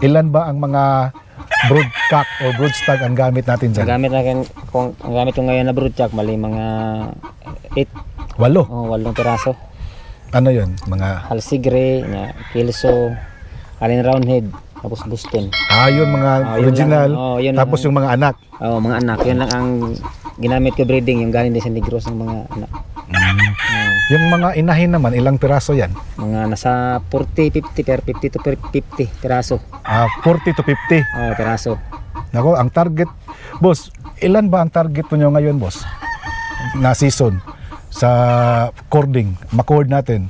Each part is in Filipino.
Ilan ba ang mga broodcock or broodstag ang gamit natin Ang dyan? gamit natin, ang gamit ko ngayon na broodcock, mali mga 8. walong piraso. Ano yun? Mga... Halsigre, Kilso, Alin Roundhead, tapos Boston. Yun mga Yun original. lang. Yun Tapos lang. yung mga anak. Mga anak, yun lang ang ginamit ko breeding, yung galing din sa Negros ng mga anak. Yung mga inahin naman, ilang piraso yan? Mga nasa 40, 50, per 50 to per 50 piraso. 40 to 50. Piraso. Nako, ang target, boss, ilan ba ang target mo nyo ngayon, boss? Na season sa cording, macord natin.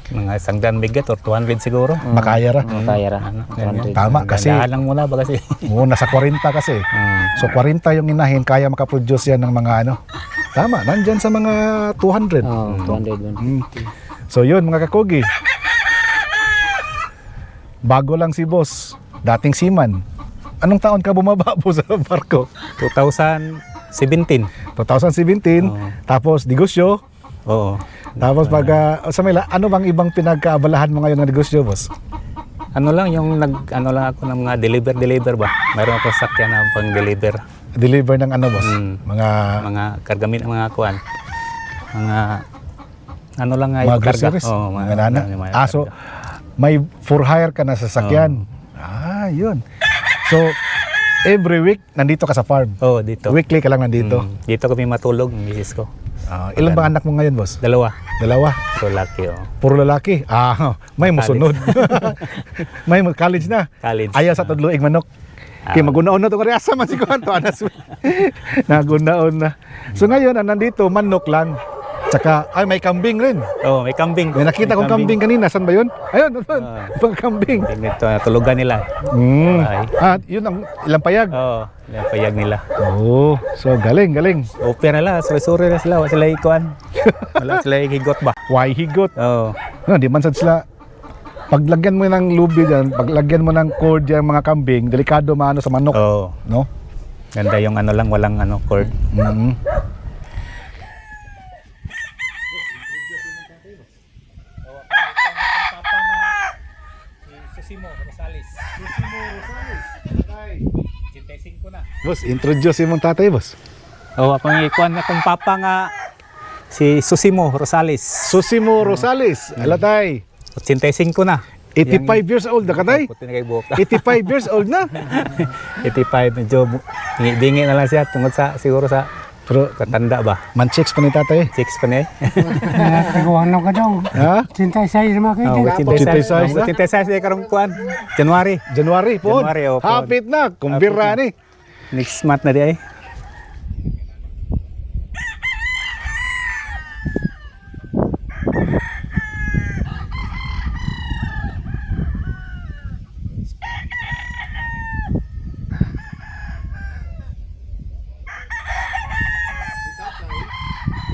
Mga 100 bigat or 200 siguro. Makaya ra. Kaya ra. Tama kasi. Gandahan lang muna ba kasi. Nasa 40 kasi. So 40 yung inahin, kaya makaproduce yan ng mga ano. Tama, nandyan sa mga 200. 200. So yun mga kakugi. Bago lang si boss, dating seaman. Anong taon ka bumaba po sa barko? 2017. 2017, tapos negosyo. Oo. Tapos pag ano bang ibang pinagkaabalahan mo ngayon ng negosyo, boss? Ano lang yung ano lang ako ng mga deliver ba? Mayroon ako sakyan na pang-deliver. Deliver ng ano, boss? Mga kargamit, mga kuan. Mga ano lang nga Mga yung karga. groceries? Oo, Mga nana? So karga. may for hire ka na sa sasakyan. Yun. So every week nandito ka sa farm. Dito. Weekly ka lang nandito. Dito kami matulog, ng misis ko. Ilan ba anak mo ngayon, boss? Dalawa. Pero laki, Puro lalaki. May musunod. May college na. College. Ayaw sa tudloing manok. Kaya magunaon na ito kaya asa man si Kuanto. Nagunaon na. So ngayon, nandito, manok lang. Tsaka, may kambing rin. May kambing. May nakita kong kambing kanina. Saan ba yun? Ayun, mga kambing. Dito, tulugan nila. Yun ang ilang payag. Yung payag nila. So galing. Opera nila, suri-suri na sila. Wala sila ikuan. Wala sila higot ba? Why higot? Di man sad sila. Paglagyan mo ng lubi dyan, paglagyan mo ng cord dyan mga kambing, delikado maano sa manok. No? Ganda yung ano lang, walang cord. Susimo Rosales. Sintesin ko na. Boss, introduce yung tatay, boss. Akong ikuan akong papa nga si Susimo Rosales. Susimo Rosales. Alatay. 85 na. 85 years old na katay? 85 years old na? 85, medyo bingi na lang siya tungkol sa, siguro sa Pero katanda ba? man-chicks pa ni tatay. 6 pa niya. Nagawa ka daw. Ha? Cintay size naman kayo. 86 na? 86 na karong kuan. January. January po. January, po. Hapit na. Kumbira ni. Next month na di ay.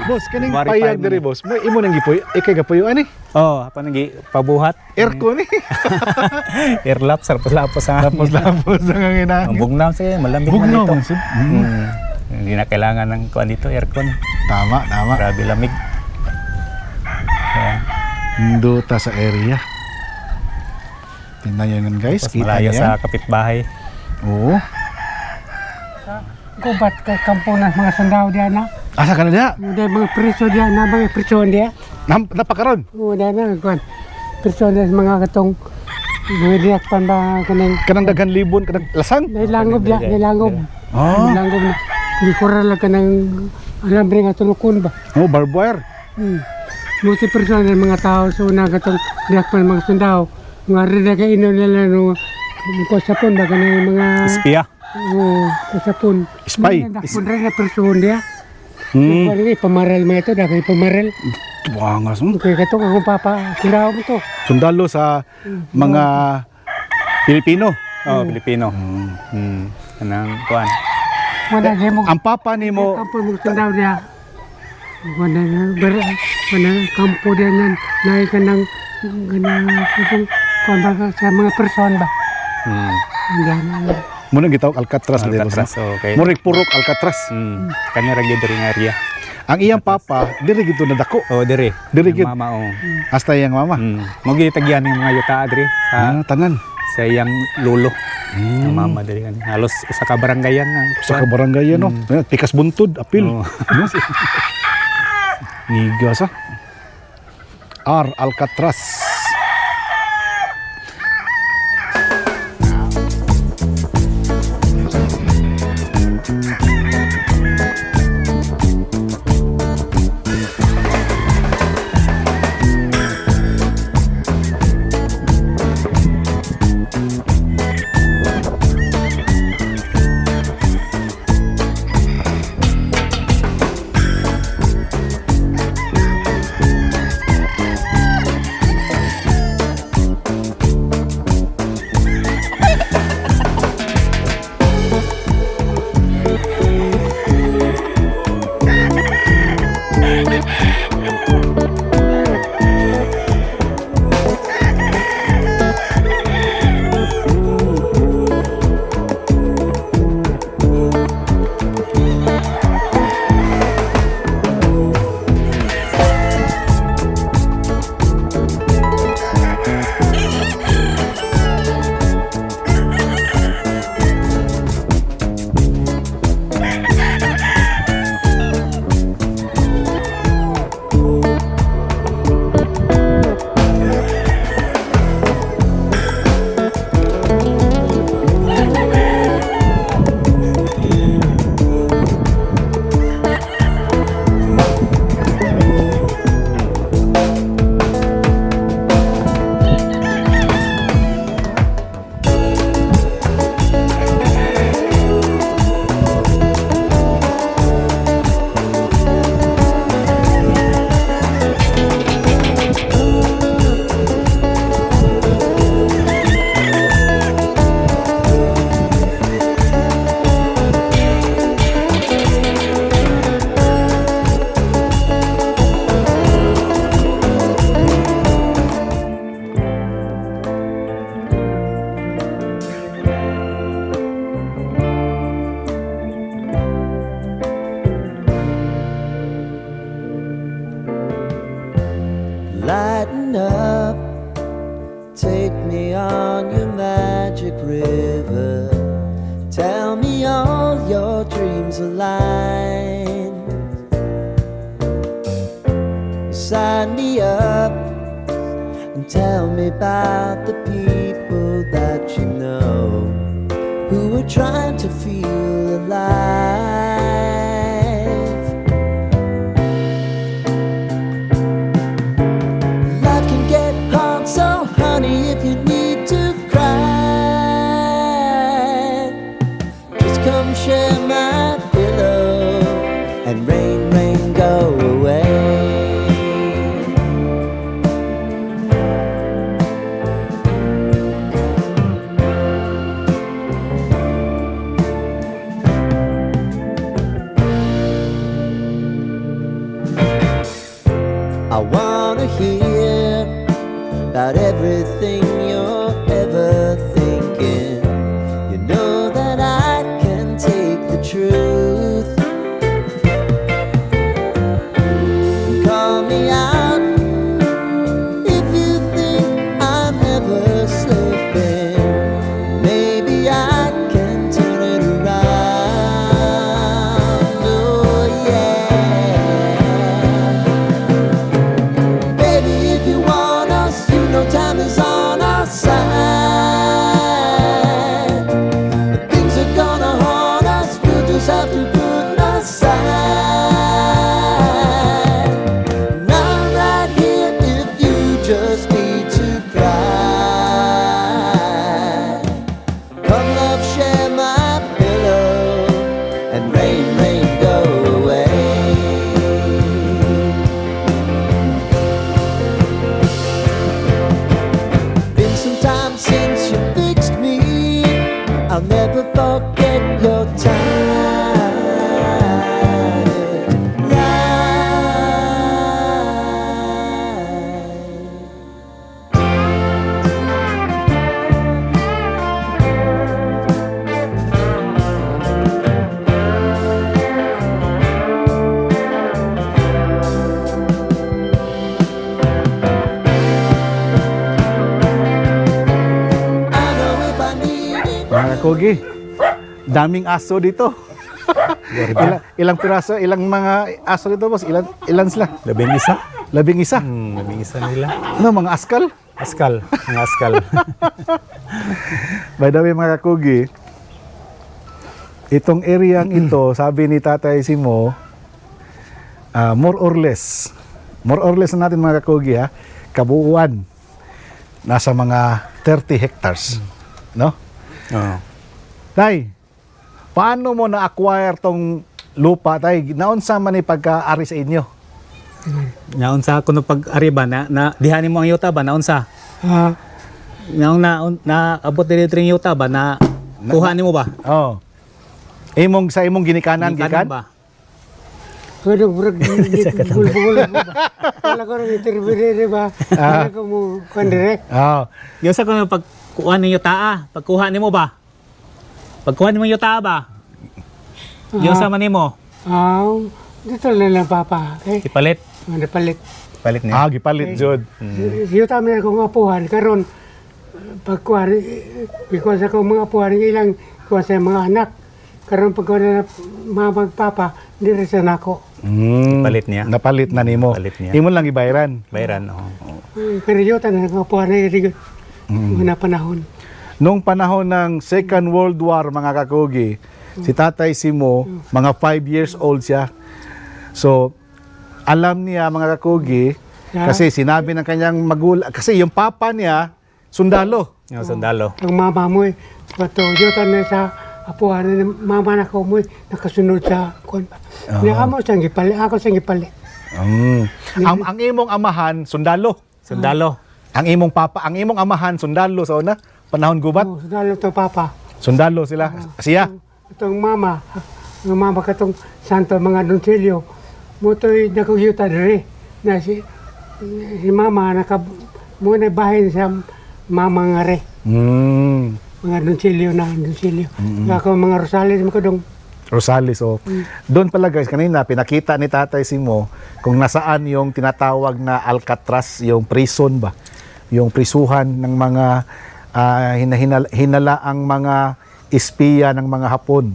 Boss, kaning January payag 5 diri, boss. Mo imo nang gipuy, ikay gapuyo ani? Apa nagi pabuhat. Aircon ni. Airlap lapos sa. Lapos ang ina. Ang bugnaw siya, malambing Bugnaw man man ito. sud. Hindi na kailangan ng kuan dito, aircon. Tama. Grabe lamig. Duta sa area. Tingnan nyo yun, guys. Tapos Kita malayo niyo yan. sa kapitbahay. Oo. Gubat ka kampo na mga sundao diyan na. Asa ka na diya? Udah mga preso diyan na mga preso dia. Napakaroon. Udah na kuan. Preso na mga katong Budiak pan ba kanang Kanang daghan libon, kanang lasang. nilangob ya, nilangob. Ah. Nilangob na. Di kural lang kanang alambre nga tulukon ba. Barbed wire. Multi person ng mga tao so na katong diak pan mga sundao. Mga rida ka ino nila no ko sapon ba kanang mga Espiya. ko sapon. Spy. Dakon rin na person dia. Hmm. Kung pamaral mo ito, dahil pamaral. Tuwangas mo. Kaya katong akong papa, sundao mo to. Sundalo sa mga Pilipino. Pilipino. Kanang kuan. Wala din mo. Ang papa ni mo, Kampo mo sundao dia. Wala na kampo dia yan. Nahi ka ng sa mga person ba. Diyan na. muna gitawag Alcatraz. Alcatraz, okay. Murik purok Alcatraz. Kanya ra gyud diri nga area. Ang iyang papa, diri gito na dako. Diri. Diri gyud. Mama Hasta iyang mama. Mo gyud tagyan ng mga yuta diri sa Tanan. sa iyang lolo. Ang mama dali kan. Halos usa ka barangayan ang Sa kabarangay no. Pikas buntod, apil. Oo. No? Ngigas R. Alcatraz. Lighten up, take me on your magic river. Tell me all your dreams align. Sign me up and tell me about the people that you know who are trying to feel alive. Life can get hard, so honey, if you need to cry, just come share my pillow and rain, rain, go away. I wanna hear about everything you're ever thinking. You know that I can take the truth. Call me out if you think I'm ever slipping. Maybe I can turn it around. Oh yeah. Baby, if you want us, you know time is on our Kogi, daming aso dito. Ilang piraso, ilang mga aso dito, boss? Ilan sila? 11. 11. 11 nila. Ano, mga askal? Askal, mga askal. By the way, mga kakugi, itong area ito, sabi ni Tatay Simo, more or less na natin mga kakugi, ha, kabuuan, nasa mga 30 hectares. No? Oo. Tay, paano mo na-acquire tong lupa, tay? Naunsa man ni pagka-ari sa inyo? Naunsa ako no pag-ari ba na dihanin mo ang yuta ba naunsa? Ah, Na abot dito ring yuta ba na kuha nimo ba? Oh. Sa imong ginikanan, gikan? ba? Ano, burag, gulbol ba? Wala ko rin intervene, ba? Wala ko mo, kandire. Oh. Yung sa kuno pagkuha ng yuta, pagkuha nimo ba? Pagkuha nimo yuta ba? Yung sa manimo, Dito na lang, Papa. Okay? ipalit. Ano, palit. Palit niya. Gipalit, Jod. Siyo tami akong apuhan, karon pagkuhan, because ako mga apuhan, ilang kuha sa mga anak. Karon pagkuhan na magpapa, hindi rin sa nako. Palit niya. Napalit na nimo. Palit niya. Imo lang ibayaran. Bayaran, oo. Pero yun, tanong akong apuhan na yun, una panahon. Nung panahon ng Second World War, mga kakugi, si Tatay Simo, mga 5 years old siya. So, alam niya mga kakugi, kasi sinabi ng kanyang magulang, kasi yung papa niya, sundalo. Yung sundalo. Ang mama mo, pato, yun tanong sa apuhan, mama na ko mo, nakasunod sa kuhan pa. Ako siyang gipalit, ako siyang gipalit. Ang imong amahan, sundalo. Sundalo. Ang imong amahan, sundalo sa una, panahon gubat. Oh, sundalo to Papa. Sundalo sila. Siya. Itong mama, ang mama katong santo mga donsilyo, mutoy nakuyuta diri na si mama muna bahin sa mama nga re. Mga donsilyo na donsilyo. Ako mga Rosales mo ko dong. Rosales, oh. Doon pala guys, kanina pinakita ni Tatay Simo kung nasaan yung tinatawag na Alcatraz, yung prison ba? Yung prisuhan ng mga hinalaang mga espiya ng mga Hapon.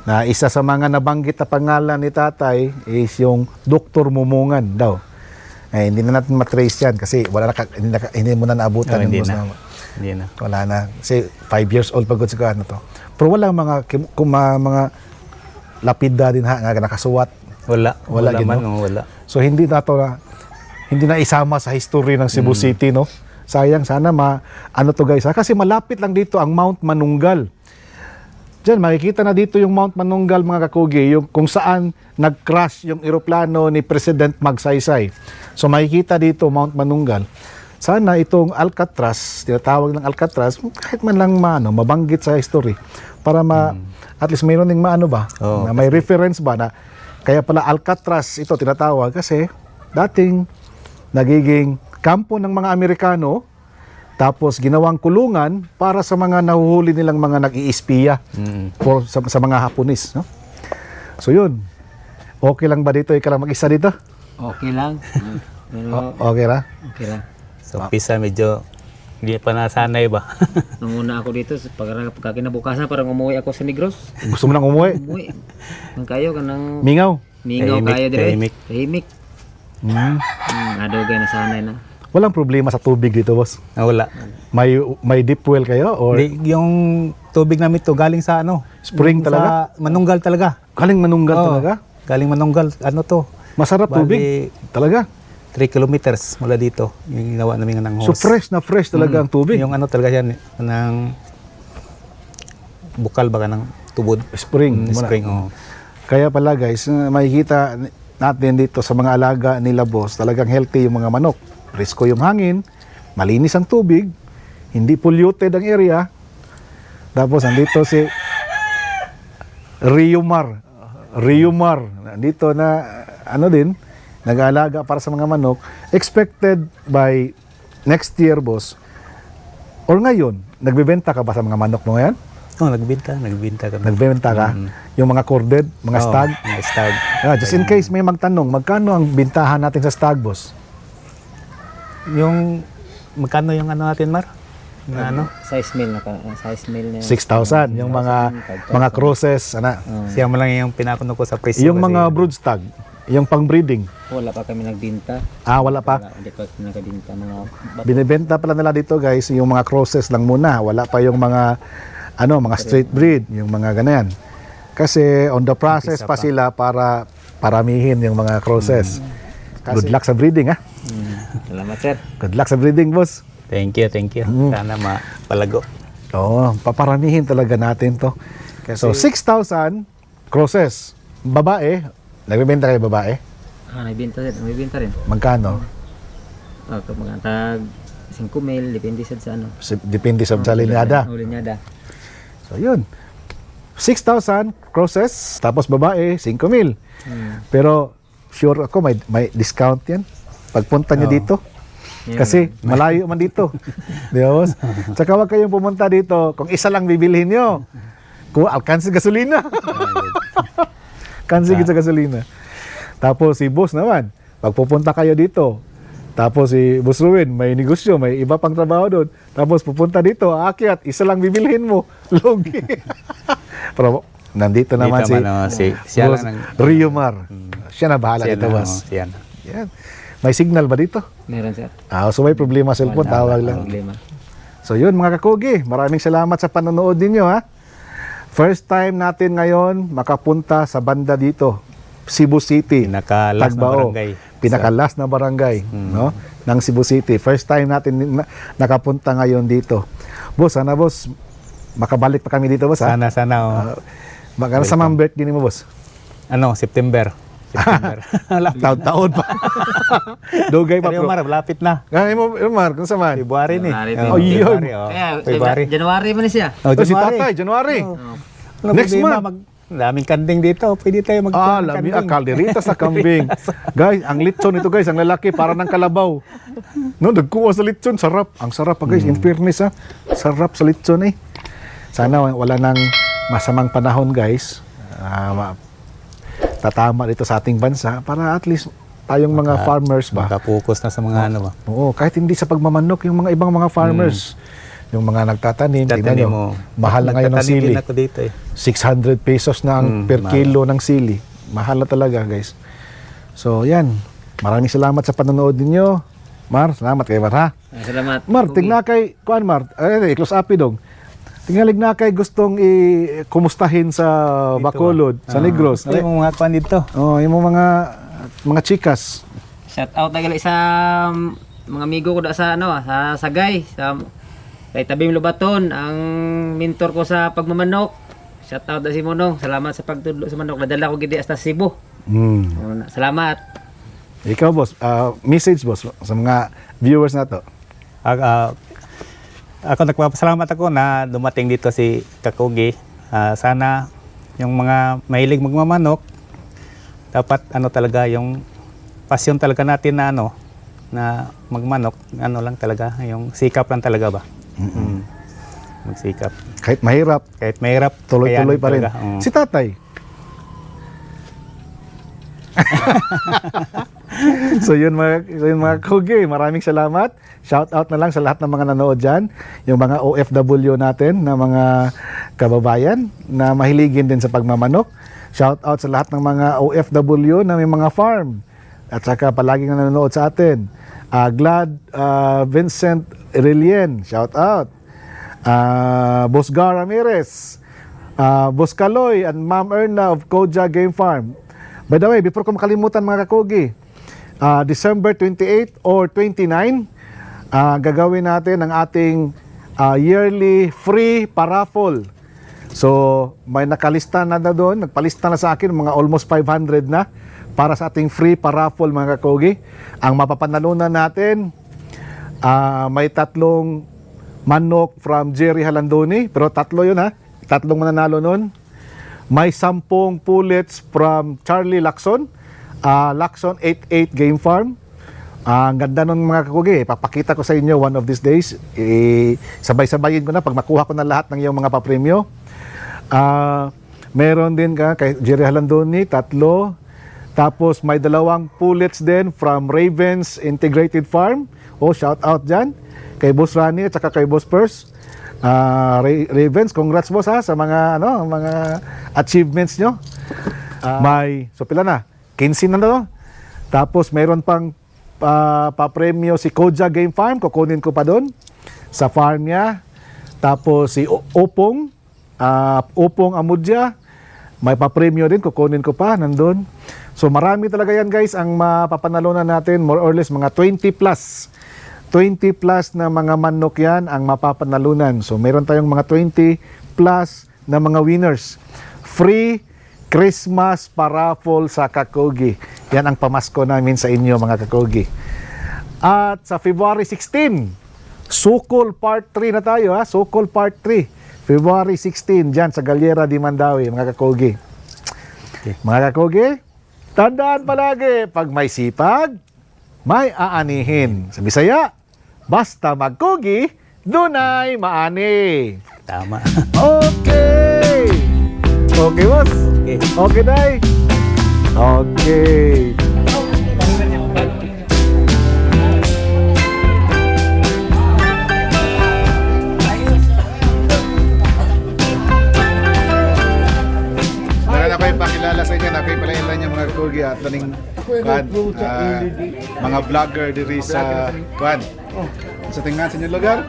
Na isa sa mga nabanggit na pangalan ni Tatay is yung Dr. Mumungan daw. Hindi na natin matrace yan kasi hindi mo na naabutan. Hindi boss na. Hindi na. Wala na. Kasi 5 years old pagod sa ano to. Pero wala mga lapida din nga nakasuwat. Wala gino? man, wala. So hindi na isama sa history ng Cebu City, no? Sayang, sana ano to guys, ha? Kasi malapit lang dito ang Mount Manunggal. Diyan, makikita na dito yung Mount Manunggal, mga kakugi, yung kung saan nag-crash yung eroplano ni President Magsaysay. So makikita dito, Mount Manunggal. Sana itong Alcatraz, tinatawag ng Alcatraz, kahit man lang mabanggit sa history, para at least mayroon ding na may reference ba na kaya pala Alcatraz ito tinatawag kasi dating nagiging kampo ng mga Amerikano, tapos ginawang kulungan para sa mga nahuhuli nilang mga nag-iispiya sa mga Haponis, no? So yun. Okay lang ba dito? Ikaw lang mag-isa dito? Okay lang. Okay ra? Okay lang. So, pisa medyo hindi pa nasanay ba? Nanguna ako dito pagka kinabukasan parang umuwi ako sa Negros. Gusto mo nang umuwi? Umuwi. Ang kayo kanang Mingaw? mingaw Tahimik, kayo dire. tahimik. Tahimik. Adugay na sanay na. Walang problema sa tubig dito, boss? Wala. May deep well kayo? Or Yung tubig namin to galing sa spring yung talaga? Sa Manunggal talaga. Galing Manunggal Oo, talaga? Galing Manunggal. Ano to? Masarap Bali, tubig? Talaga? 3 kilometers mula dito. Yung ginawa namin ng So hose. fresh talaga ang tubig? Yung talaga yan, ng bukal baka ng tubod. Spring. Spring, oh. Kaya pala guys, makikita natin dito sa mga alaga nila, boss, talagang healthy yung mga manok. Presko yung hangin, malinis ang tubig, hindi polluted ang area. Tapos nandito si Riomar, nandito na nag-aalaga para sa mga manok. Expected by next year, boss, or ngayon, nagbebenta ka ba sa mga manok mo ngayon? Oh, nagbenta kami. Nagbebenta ka? Yung mga corded, mga Oo, stag? mga stag. Just in case may magtanong, magkano ang bintahan natin sa stag, boss? Yung magkano yung natin, Mar? Na ano? Size meal size meal na 6,000 yung mga crosses ana. Siya mo lang yung pinakuno ko sa preso. Yung kasi- mga broodstag, yung pang breeding. wala pa kami nagbinta. Wala pa. Hindi pa kami nagbinta mga Binebenta pala nila dito guys, yung mga crosses lang muna. Wala pa yung mga mga straight breed, yung mga ganyan. Kasi on the process Umpisa pa pa. sila para paramihin yung mga crosses. Good luck sa breeding ha. Salamat sir. Good luck sa breeding, boss. Thank you, thank you. Sana mapalago. Oo, paparamihin talaga natin to. So 6,000 crosses. Babae, nagbebenta kayo babae? Nagbinta rin. Magkano? Ito mga tag 5 mil, depende sa ano. Depende sa linyada. Linyada. So yun. 6,000 crosses, tapos babae 5,000. Pero sure ako may discount 'yan pagpunta niyo dito. Kasi malayo man dito. Di ba, boss? Tsaka wag kayong pumunta dito kung isa lang bibilhin nyo. Kung alkansi gasolina. Kansi sa gasolina. Tapos si boss naman, pag pupunta kayo dito, tapos si Boss Ruin, may negosyo, may iba pang trabaho doon. Tapos pupunta dito, aakyat, isa lang bibilhin mo. Lugi. Pero nandito naman siya Boss lang Riomar. Siya na bahala dito, boss. Siya na. Yan. May signal ba dito? Meron sir. So may problema sa cellphone, tawag lang. Problema. So yun mga kakugi, maraming salamat sa panonood ninyo ha. First time natin ngayon makapunta sa banda dito, Cebu City, Pinakalas na Tagbao. barangay. Pinakalas na barangay, no? Ng Cebu City. First time natin nakapunta ngayon dito. Boss, sana boss makabalik pa kami dito, boss ha. Sana. Magkano sa mga birthday mo, boss? September. Taon-taon pa. Dugay pa Pero bro. Mar, lapit na. Mar, kung saan? February ni. February. Oh, yun. Kaya January man siya. Si Tatay, January. Next month. Daming kanding dito. Pwede tayo Lami kalderita sa kambing. Guys, ang litson ito guys, ang lalaki para ng kalabaw. No, nagkuha sa litson, sarap. Ang sarap pa guys, in fairness ha. Sarap sa litson eh. Sana wala nang masamang panahon guys. Tatama dito sa ating bansa para at least tayong mga farmers ba. Makapokus na sa mga ano ba. Oo, kahit hindi sa pagmamanok, yung mga ibang mga farmers. Yung mga nagtatanim, tingnan nyo, mahal na ngayon ng sili. Nagtatanim din ako dito eh. 600 pesos na ang per kilo ng sili. Mahal na talaga, guys. So, yan. Maraming salamat sa panonood ninyo. Mar, salamat kay Mar, ha? Salamat. Mar, tingnan kay, kuan Mar, close up dong. Tingnan na kay gustong kumustahin sa Bacolod, sa Negros. Yung mga kwan dito. Oh, yung mga chikas. Shout out na gali sa mga amigo ko sa sa Sagay, sa kay Tabim Lubaton, ang mentor ko sa pagmamanok. Shout out na si Monong. Salamat sa pagtudlo sa manok. Nadala ko gidi hasta Cebu. Salamat. Ikaw, boss, message, boss, sa mga viewers na to. Ako nagpapasalamat ako na dumating dito si Kakugi. Sana yung mga mahilig magmamanok, dapat talaga yung pasyon talaga natin na na magmanok, lang talaga, yung sikap lang talaga ba. Magsikap. Kahit mahirap, tuloy-tuloy kayanin pa rin. talaga. Si tatay. So yun mga kugi, maraming salamat. Shout out na lang sa lahat ng mga nanood dyan, yung mga OFW natin na mga kababayan na mahiligin din sa pagmamanok. Shout out sa lahat ng mga OFW na may mga farm at saka palaging nanonood sa atin. Glad Vincent Relien, shout out. Boss Gar Ramirez, Boss Kaloy and Ma'am Erna of Koja Game Farm. By the way, before ko makalimutan mga kakugi, December 28 or 29, gagawin natin ang ating yearly free paraffle. So, may nakalista na doon, nagpalista na sa akin, mga almost 500 na para sa ating free paraffle mga kakugi. Ang mapapanalunan natin, may 3 manok from Jerry Halandoni, pero 3 yun ha, 3 mananalo nun. May 10 pullets from Charlie Lacson, Lacson 88 Game Farm. Ang ganda nun mga kakugi, papakita ko sa inyo one of these days. Sabay-sabayin ko na pag makuha ko na lahat ng iyong mga papremyo. Meron din kay Jerry Halandoni, 3. Tapos may 2 pullets din from Ravens Integrated Farm. Shout out dyan kay Boss Rani at saka kay Boss Pers. Ravens, congrats boss ha sa mga mga achievements nyo. So pila na? 15 na to. Tapos mayroon pang papremyo si Koja Game Farm, kukunin ko pa doon sa farm niya. Tapos si Opong Amudya, may papremyo din, kukunin ko pa nandun. So marami talaga yan guys ang mapapanalunan natin, more or less mga 20 plus na mga manok yan ang mapapanalunan. So meron tayong mga 20 plus na mga winners. Free Christmas paraffle sa Kakogi. Yan ang pamasko namin sa inyo mga Kakogi. At sa February 16, Sukol Part 3 na tayo ha. Sukol Part 3. February 16 dyan sa Galiera di Mandawi mga Kakogi. Mga Kakogi, tandaan palagi, pag may sipag, may aanihin. Sa Bisaya, basta magkugi, dunay maani. Tama. Okay! Okay, boss? Okay. Okay, Day? Okay. Ako yung pakilala sa inyo, ako yung palayan niya mga kugi at taning mga vlogger diri sa Kwan. Sa tingnan sa inyong lugar?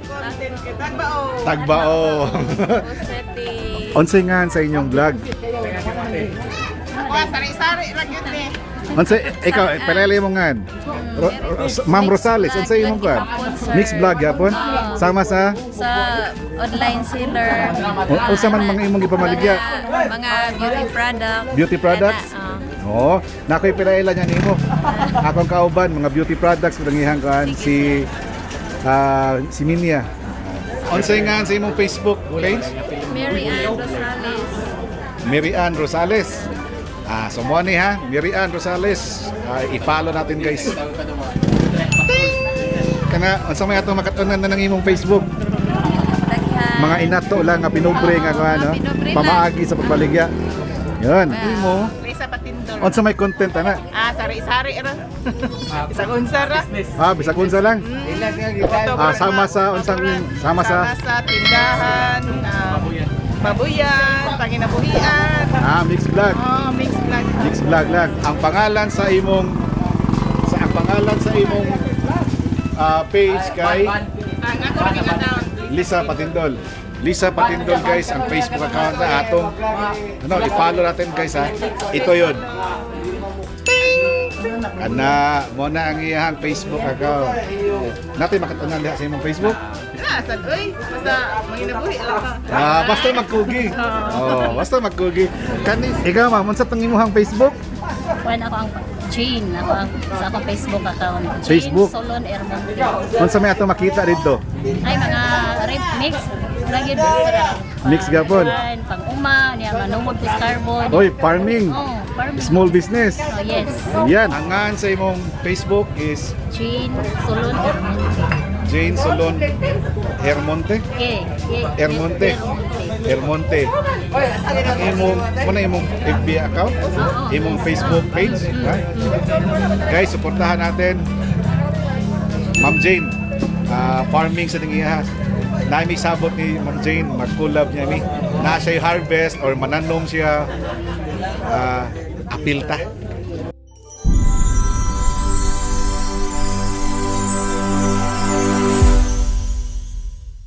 Tagbao. Unsay nga sa inyong vlog? Sari-sari lang yun eh. Unsay ikaw palayan mo nga. Ma'am Rosales, unsay imong kwan? Mixed vlog yapon? Sama sa Online seller. unsa man mga imong gipamaligya? Mga beauty product. Beauty products? Oo. Nakoy pinaila niya nimo. Akong kauban mga beauty products pinangihang kan si Minia. Unsay nga sa imong Facebook page? Mary Ann Rosales. Mary Ann Rosales. So mo ni ha, Mary Ann Rosales. I-follow natin guys. Kana unsa may atong makatunan na ng imong Facebook? Mga inato lang nga pinubre nga ano, pamaagi sa pagbaligya. Yun. Imo. Lisa Patindor. Unsa may content ana? Sari-sari ra. Isang unsa ra. Bisag unsa lang. Sama sa Tindahan, babuyan, panginabuhian. Mixed vlog. Mixed vlog. Mixed vlog lang. Ang pangalan sa imong page kay Ang ako ning account. Lisa Patindol. Lisa Patindol guys ang Facebook account na atong i-follow natin guys ha. Ito 'yon. Mo na ang iyang Facebook account. Natin makatunan diha sa imong Facebook. Sad oy, basta manginabuhi lang. Basta magkugi. Basta magkugi. Kani ikaw ma'am, unsa tong imong Facebook? When ako ang Jane, ako ang sa akong Facebook account. Facebook? Jane Solon Ermonte. Unsa may ato makita dito? Ay mga mix. Lagi Mix gapon. Pang-uma, niya manumod ko sa carbon. Oy, farming. Farming. Small business. Yes. Yan. Ang ngan sa imong Facebook is Jane Solon Ermonte. Jane Solon Hermonte. Hermonte. Hermonte. Ang imong imong FB account, imong Facebook page, ha? Guys, suportahan natin Ma'am Jane. Farming sa tingiha. Na may sabot ni Ma'am Jane, mag-collab niya mi. Na siya harvest or mananom siya apilta.